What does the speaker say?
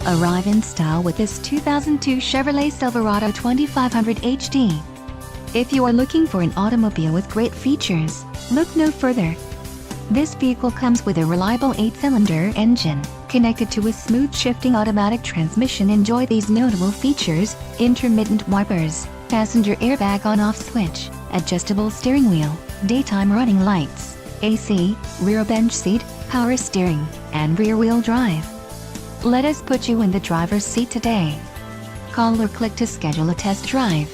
Arrive in style with this 2002 Chevrolet Silverado 2500HD. If you are looking for an automobile with great features, look no further. This vehicle comes with a reliable 8-cylinder engine, connected to a smooth shifting automatic transmission. Enjoy these notable features: intermittent wipers, passenger airbag on-off switch, adjustable steering wheel, daytime running lights, AC, rear bench seat, power steering, and rear-wheel drive. Let us put you in the driver's seat today. Call or click to schedule a test drive.